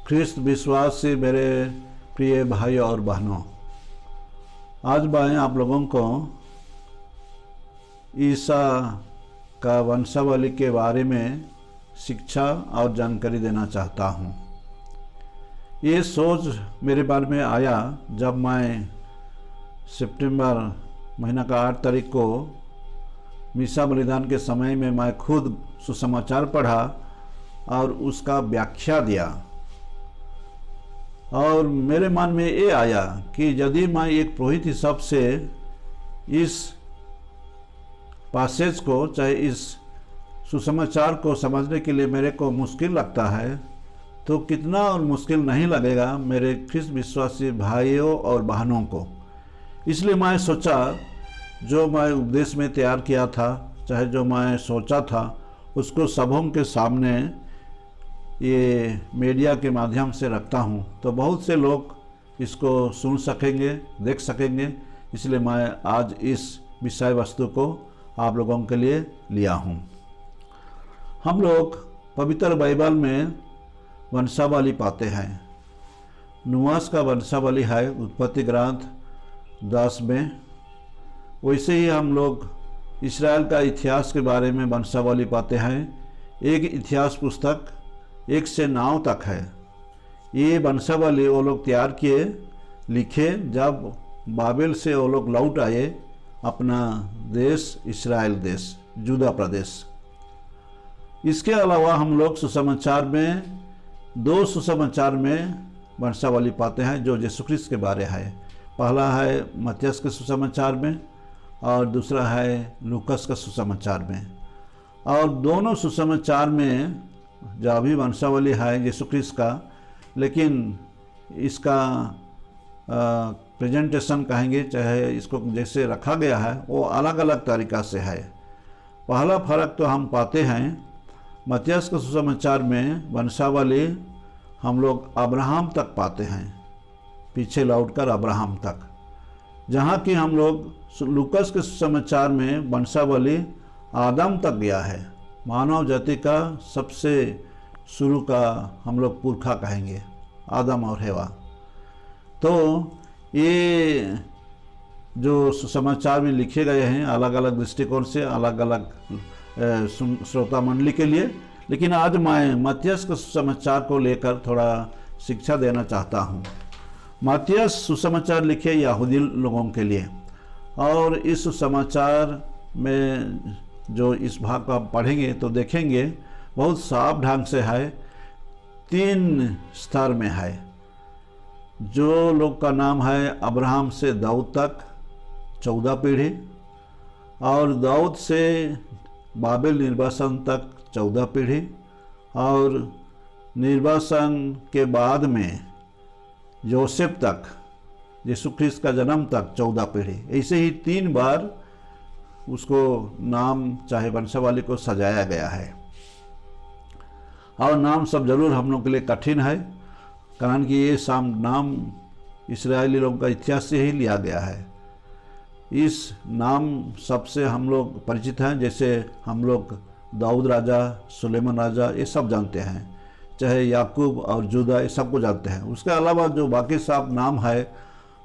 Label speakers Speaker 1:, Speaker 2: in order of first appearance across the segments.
Speaker 1: ख्रिस्त विश्वास से मेरे प्रिय भाई और बहनों, आज मैं आप लोगों को ईसा का वंशावली के बारे में शिक्षा और जानकारी देना चाहता हूँ। ये सोच मेरे बारे में आया जब मैं सितंबर महीना का 8 तारीख को मिसा बलिदान के समय में मैं खुद सुसमाचार पढ़ा और उसका व्याख्या दिया, और मेरे मन में ये आया कि यदि मैं एक पुरोहित हिसाब से इस पासेज को, चाहे इस सुसमाचार को समझने के लिए मेरे को मुश्किल लगता है, तो कितना और मुश्किल नहीं लगेगा मेरे ख्रिस्त विश्वासी भाइयों और बहनों को। इसलिए मैं सोचा, जो मैं उपदेश में तैयार किया था, चाहे जो मैं सोचा था, उसको सबों के सामने ये मीडिया के माध्यम से रखता हूँ, तो बहुत से लोग इसको सुन सकेंगे, देख सकेंगे। इसलिए मैं आज इस विषय वस्तु को आप लोगों के लिए लिया हूँ। हम लोग पवित्र बाइबल में वंशावली पाते हैं। नूह का वंशावली है उत्पत्ति ग्रंथ 10 में। वैसे ही हम लोग इस्राएल का इतिहास के बारे में वंशावली पाते हैं। एक इतिहास पुस्तक 1 से 9 तक है। ये वंशावली वो लोग तैयार किए, लिखे जब बाबेल से वो लोग लौट आए अपना देश, इस्राएल देश, जुदा प्रदेश। इसके अलावा हम लोग सुसमाचार में 2 सुसमाचार में वंशावली पाते हैं जो यीशु ख्रिस्त के बारे है। पहला है मत्तियुस के सुसमाचार में और दूसरा है लूकस का सुसमाचार में। और दोनों सुसमाचार में जो भी वंशावली है यीशु ख्रिस्त का, लेकिन इसका प्रेजेंटेशन कहेंगे, चाहे इसको जैसे रखा गया है वो अलग अलग तरीक़ा से है। पहला फ़र्क तो हम पाते हैं मत्तियुस के सुसमाचार में वंशावली हम लोग अब्राहम तक पाते हैं, पीछे लौटकर अब्राहम तक, जहाँ कि हम लोग लूकस के सुसमाचार में वंशावली आदम तक गया है। मानव जाति का सबसे शुरू का हम लोग पुरखा कहेंगे, आदम और हेवा। तो ये जो सुसमाचार में लिखे गए हैं अलग अलग दृष्टिकोण से, अलग अलग श्रोता मंडली के लिए, लेकिन आज मैं मत्तियुस के सुसमाचार को लेकर थोड़ा शिक्षा देना चाहता हूँ। मत्तियुस सुसमाचार लिखे यहूदी लोगों के लिए, और इस सुसमाचार में जो इस भाग को आप पढ़ेंगे तो देखेंगे बहुत साफ ढंग से है। 3 स्तर में है। जो लोग का नाम है अब्राहम से दाऊद तक 14 पीढ़ी, और दाऊद से बाबेल निर्वासन तक 14 पीढ़ी, और निर्वासन के बाद में योसेफ तक, यीशु ख्रिस्त का जन्म तक 14 पीढ़ी। ऐसे ही 3 बार उसको नाम, चाहे वंशावली को सजाया गया है। और नाम सब जरूर हम लोग के लिए कठिन है, कारण कि ये नाम इस्राएली लोगों का इतिहास से ही लिया गया है। इस नाम सबसे हम लोग परिचित हैं, जैसे हम लोग दाऊद राजा, सुलेमान राजा, ये सब जानते हैं, चाहे याकूब और जूदा, ये सबको जानते हैं। उसके अलावा जो बाकी सब नाम है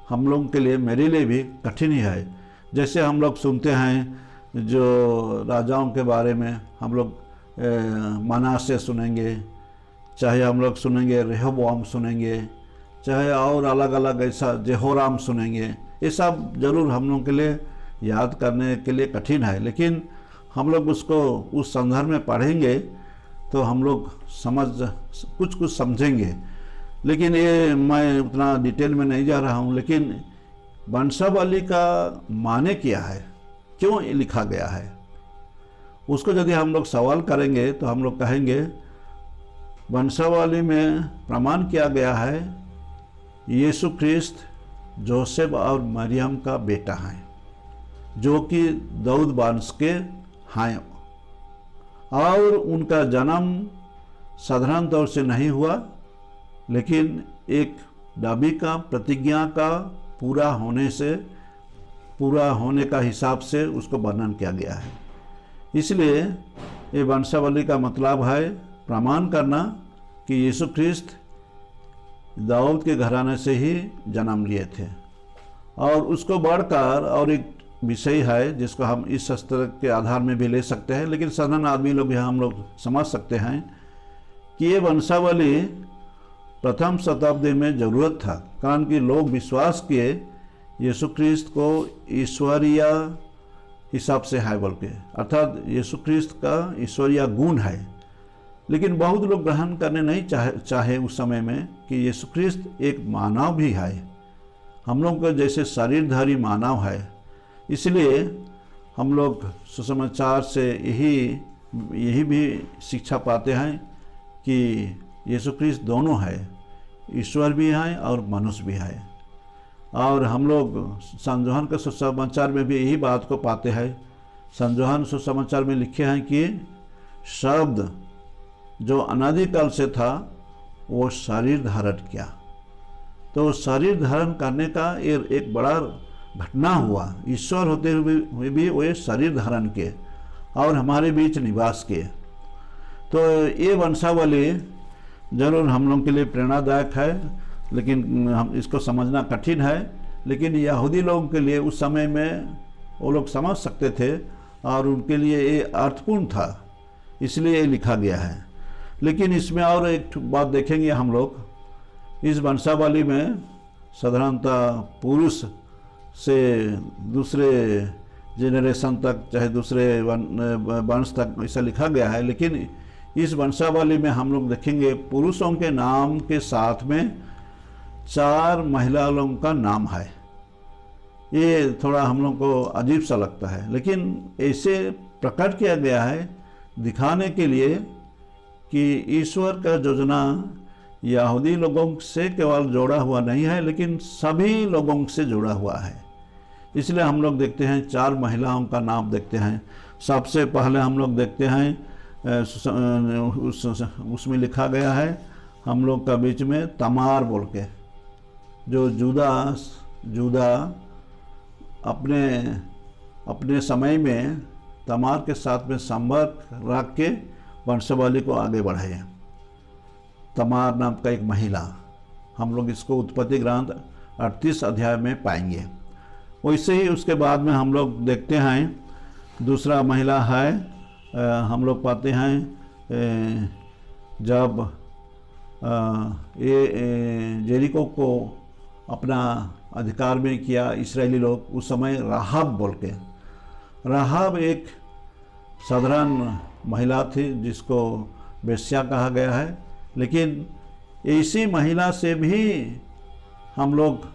Speaker 1: हम लोग के लिए, मेरे लिए भी कठिन ही है। जैसे हम लोग सुनते हैं जो राजाओं के बारे में, हम लोग मनासे सुनेंगे, चाहे हम लोग सुनेंगे रेहोबोआम सुनेंगे, चाहे और अलग अलग ऐसा जेहोराम सुनेंगे। ये सब जरूर हम लोग के लिए याद करने के लिए कठिन है, लेकिन हम लोग उसको उस संदर्भ में पढ़ेंगे तो हम लोग कुछ समझेंगे। लेकिन ये मैं उतना डिटेल में नहीं जा रहा हूँ। लेकिन वंशावली का माने क्या है, क्यों ये लिखा गया है, उसको यदि हम लोग सवाल करेंगे तो हम लोग कहेंगे वंशावली में प्रमाण किया गया है यीशु ख्रिस्त जोसेफ और मरियम का बेटा है, जो कि दाऊद वंश के हैं, और उनका जन्म साधारण तौर से नहीं हुआ, लेकिन एक नबी का प्रतिज्ञा का पूरा होने का हिसाब से उसको वर्णन किया गया है। इसलिए ये वंशावली का मतलब है प्रमाण करना कि यीशु ख्रिस्त दाऊद के घराने से ही जन्म लिए थे। और उसको बढ़कर और एक विषय है जिसको हम इस शस्त्र के आधार में भी ले सकते हैं, लेकिन साधारण आदमी लोग यहाँ हम लोग समझ सकते हैं कि ये वंशावली प्रथम शताब्दी में ज़रूरत था, कारण कि लोग विश्वास किए यीशु ख्रिस्त को ईश्वरीय हिसाब से है बोल के, अर्थात यीशु ख्रिस्त का ईश्वरीय गुण है। लेकिन बहुत लोग ग्रहण करने नहीं चाहे उस समय में कि यीशु ख्रिस्त एक मानव भी है, हम लोग का जैसे शरीरधारी मानव है। इसलिए हम लोग सुसमाचार से यही भी शिक्षा पाते हैं कि यीशु ख्रिस्त दोनों है, ईश्वर भी है और मनुष्य भी है। और हम लोग संत यूहन्ना के सुसमाचार में भी यही बात को पाते हैं। संत यूहन्ना सुसमाचार में लिखे हैं कि शब्द जो अनादिकाल से था वो शरीर धारण किया। तो शरीर धारण करने का एक बड़ा घटना हुआ, ईश्वर होते हुए भी वे शरीर धारण किए और हमारे बीच निवास किए। तो ये वंशावली जरूर हम लोग के लिए प्रेरणादायक है, लेकिन हम इसको समझना कठिन है। लेकिन यहूदी लोगों के लिए उस समय में वो लोग समझ सकते थे और उनके लिए ये अर्थपूर्ण था, इसलिए ये लिखा गया है। लेकिन इसमें और एक बात देखेंगे हम लोग, इस वंशावली में साधारणतः पुरुष से दूसरे जेनरेशन तक, चाहे दूसरे वंश तक ऐसा लिखा गया है। लेकिन इस वंशावली में हम लोग देखेंगे पुरुषों के नाम के साथ में 4 महिला लोगों का नाम है। ये थोड़ा हम लोग को अजीब सा लगता है, लेकिन ऐसे प्रकट किया गया है दिखाने के लिए कि ईश्वर का योजना यहूदी लोगों से केवल जोड़ा हुआ नहीं है, लेकिन सभी लोगों से जुड़ा हुआ है। इसलिए हम लोग देखते हैं 4 महिलाओं का नाम देखते हैं। सबसे पहले हम लोग देखते हैं उसमें लिखा गया है हम लोग का बीच में तमार बोल के, जो जूदा अपने समय में तमार के साथ में संपर्क रख के वंशावली को आगे बढ़ाए। तमार नाम का एक महिला, हम लोग इसको उत्पत्ति ग्रंथ 38 अध्याय में पाएंगे। वैसे ही उसके बाद में हम लोग देखते हैं दूसरा महिला है, हम लोग पाते हैं जब ये जेरिको को अपना अधिकार में किया इस्राएली लोग, उस समय राहाब बोल के, राहाब एक साधारण महिला थी जिसको वेश्या कहा गया है। लेकिन इसी महिला से भी हम लोग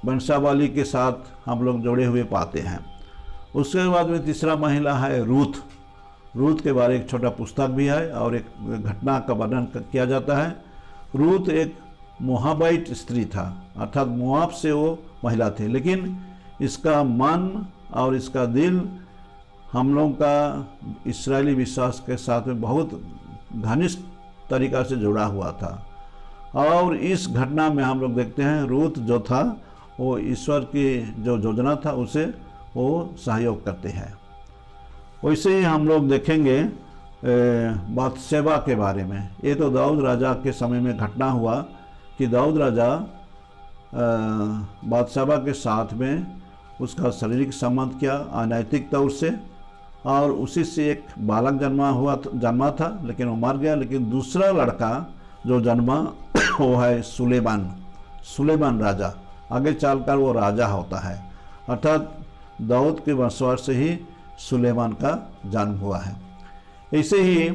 Speaker 1: वंशावली के साथ हम लोग जुड़े हुए पाते हैं। उसके बाद में तीसरा महिला है रूथ के बारे में एक छोटा पुस्तक भी है और एक घटना का वर्णन किया जाता है। रूथ एक मोआबाइट स्त्री था, अर्थात मोआब से वो महिला थी, लेकिन इसका मन और इसका दिल हम लोग का इस्राएली विश्वास के साथ में बहुत घनिष्ठ तरीका से जुड़ा हुआ था। और इस घटना में हम लोग देखते हैं रूथ जो था वो ईश्वर की जो योजना था उसे वो सहयोग करते हैं। वैसे ही हम लोग देखेंगे बातशेबा के बारे में। ये तो दाऊद राजा के समय में घटना हुआ कि दाऊद राजा बातशेबा के साथ में उसका शारीरिक संबंध किया अनैतिक तौर से, और उसी से एक बालक जन्मा था, लेकिन वो मर गया। लेकिन दूसरा लड़का जो जन्मा वो है सुलेमान राजा, आगे चलकर वो राजा होता है, अर्थात दाऊद के वंशज से ही सुलेमान का जन्म हुआ है। ऐसे ही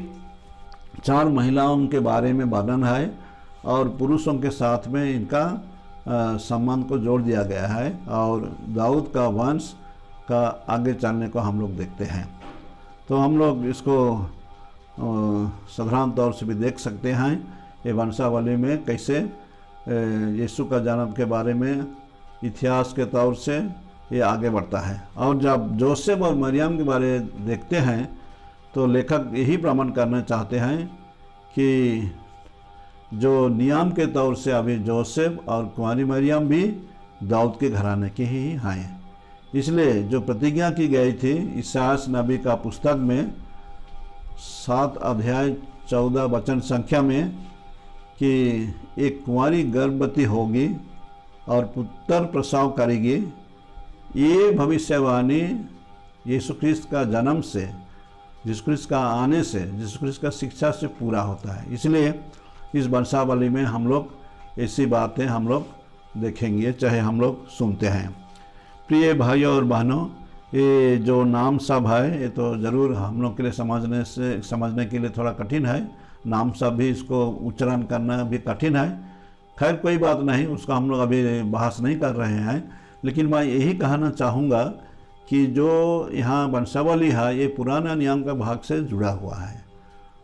Speaker 1: 4 महिलाओं के बारे में वर्णन है और पुरुषों के साथ में इनका संबंध को जोड़ दिया गया है, और दाऊद का वंश का आगे चलने को हम लोग देखते हैं। तो हम लोग इसको साधारण तौर से भी देख सकते हैं ये वंशावली में कैसे यीशु का जन्म के बारे में इतिहास के तौर से ये आगे बढ़ता है। और जब जोसेफ और मरियम के बारे देखते हैं तो लेखक यही प्रमाण करना चाहते हैं कि जो नियम के तौर से अभी जोसेफ और कुंवारी मरियम भी दाऊद के घराने के ही हैं। इसलिए जो प्रतिज्ञा की गई थी इसायास नबी का पुस्तक में 7 अध्याय 14 वचन संख्या में कि एक कुंवारी गर्भवती होगी और पुत्र प्रसव करेगी, ये भविष्यवाणी यीशु ख्रिस्त का जन्म से, यीशु ख्रिस्त का आने से, यीशु ख्रिस्त का शिक्षा से पूरा होता है। इसलिए इस वंशावली में हम लोग ऐसी बातें हम लोग देखेंगे, चाहे हम लोग सुनते हैं। प्रिय भाइयों और बहनों, ये जो नाम सब है ये तो ज़रूर हम लोग के लिए समझने के लिए थोड़ा कठिन है। नाम सब भी इसको उच्चारण करना भी कठिन है। खैर कोई बात नहीं, उसका हम लोग अभी बहस नहीं कर रहे हैं। लेकिन मैं यही कहना चाहूँगा कि जो यहाँ वंशावली है ये पुराना नियम का भाग से जुड़ा हुआ है,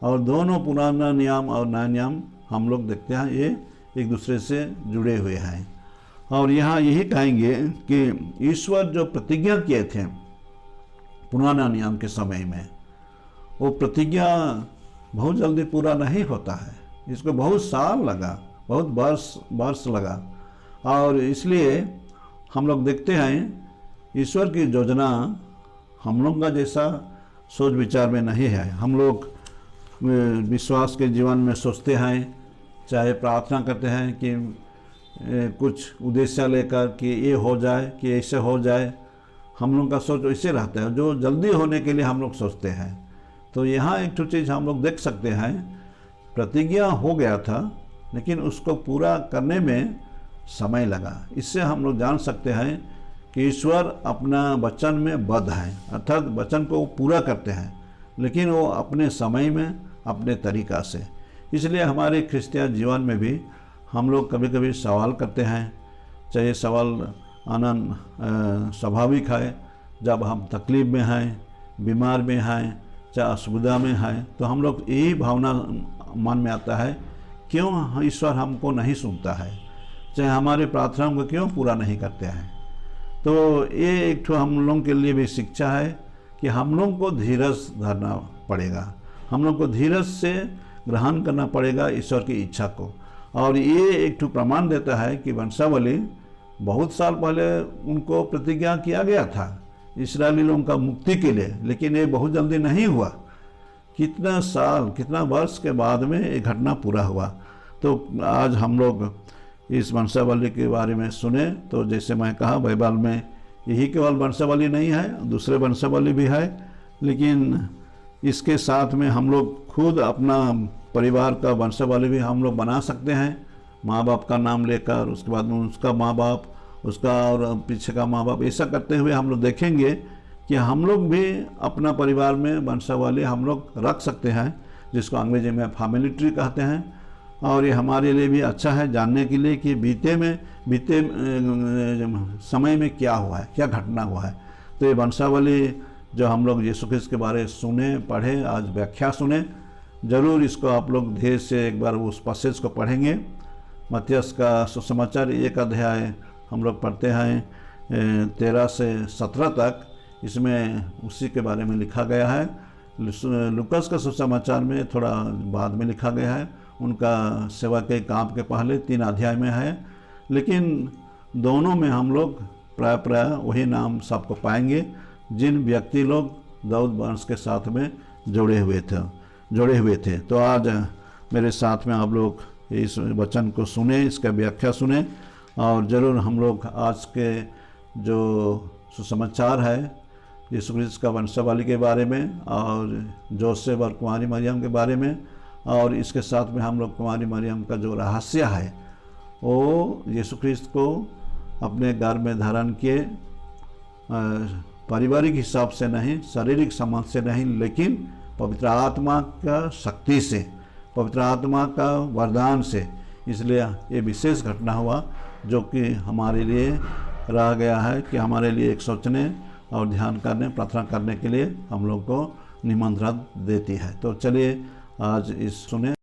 Speaker 1: और दोनों पुराना नियम और नया नियम हम लोग देखते हैं ये एक दूसरे से जुड़े हुए हैं। और यहाँ यही कहेंगे कि ईश्वर जो प्रतिज्ञा किए थे पुराना नियम के समय में, वो प्रतिज्ञा बहुत जल्दी पूरा नहीं होता है। इसको बहुत साल लगा, बहुत वर्ष लगा। और इसलिए हम लोग देखते हैं ईश्वर की योजना हम लोग का जैसा सोच विचार में नहीं है। हम लोग विश्वास के जीवन में सोचते हैं, चाहे प्रार्थना करते हैं कि कुछ उद्देश्य लेकर कि ये हो जाए, कि ऐसे हो जाए, हम लोग का सोच ऐसे रहता है, जो जल्दी होने के लिए हम लोग सोचते हैं। तो यहाँ एक तो चीज़ हम लोग देख सकते हैं, प्रतिज्ञा हो गया था लेकिन उसको पूरा करने में समय लगा। इससे हम लोग जान सकते हैं कि ईश्वर अपना वचन में बद्ध है, अर्थात वचन को पूरा करते हैं, लेकिन वो अपने समय में, अपने तरीक़ा से। इसलिए हमारे क्रिश्चियन जीवन में भी हम लोग कभी कभी सवाल करते हैं, चाहे सवाल आना स्वाभाविक है। जब हम तकलीफ़ में हैं, बीमार में हैं, चाहे असुविधा में हैं, तो हम लोग यही भावना मन में आता है, क्यों ईश्वर हमको नहीं सुनता है, चाहे हमारे प्रार्थनाओं को क्यों पूरा नहीं करते हैं। तो ये एक तो हम लोगों के लिए भी शिक्षा है कि हम लोग को धीरज धरना पड़ेगा, हम लोग को धीरज से ग्रहण करना पड़ेगा ईश्वर की इच्छा को। और ये एक तो प्रमाण देता है कि वंशावली बहुत साल पहले उनको प्रतिज्ञा किया गया था इस्राएली लोगों का मुक्ति के लिए, लेकिन ये बहुत जल्दी नहीं हुआ। कितना साल, कितना वर्ष के बाद में ये घटना पूरा हुआ। तो आज हम लोग इस वंशावली के बारे में सुने, तो जैसे मैं कहा बाइबल में यही केवल वंशावली नहीं है, दूसरे वंशावली भी है, लेकिन इसके साथ में हम लोग खुद अपना परिवार का वंशावली भी हम लोग बना सकते हैं। माँ बाप का नाम लेकर, उसके बाद में उसका माँ बाप, उसका और पीछे का माँ बाप, ऐसा करते हुए हम लोग देखेंगे कि हम लोग भी अपना परिवार में वंशावली हम लोग रख सकते हैं, जिसको अंग्रेजी में फैमिली ट्री कहते हैं। और ये हमारे लिए भी अच्छा है जानने के लिए कि बीते समय में क्या हुआ है, क्या घटना हुआ है। तो ये वंशावली जो हम लोग यीशु ख्रिस्त के बारे सुने, पढ़े, आज व्याख्या सुने, ज़रूर इसको आप लोग धीरे से एक बार उस पैसेज को पढ़ेंगे। मत्तियुस का सुसमाचार 1 अध्याय हम लोग पढ़ते हैं 13 से 17 तक, इसमें उसी के बारे में लिखा गया है। लूकास का सुसमाचार में थोड़ा बाद में लिखा गया है, उनका सेवा के काम के पहले 3 अध्याय में है। लेकिन दोनों में हम लोग प्राय वही नाम सबको पाएंगे जिन व्यक्ति लोग दाऊद वंश के साथ में जुड़े हुए थे। तो आज मेरे साथ में आप लोग इस वचन को सुने, इसका व्याख्या सुने, और ज़रूर हम लोग आज के जो सुसमाचार है यीशु ख्रिस्त का वंशावली के बारे में, और जोसेफ और कुंवारी मरियम के बारे में, और इसके साथ में हम लोग कुंवारी मरियम का जो रहस्य है वो यीशु ख्रिस्त को अपने घर में धारण किए, पारिवारिक हिसाब से नहीं, शारीरिक संबंध से नहीं, लेकिन पवित्र आत्मा का शक्ति से, पवित्र आत्मा का वरदान से। इसलिए ये विशेष घटना हुआ जो कि हमारे लिए रह गया है, कि हमारे लिए एक सोचने और ध्यान करने, प्रार्थना करने के लिए हम लोग को निमंत्रण देती है। तो चलिए आज इस सुने।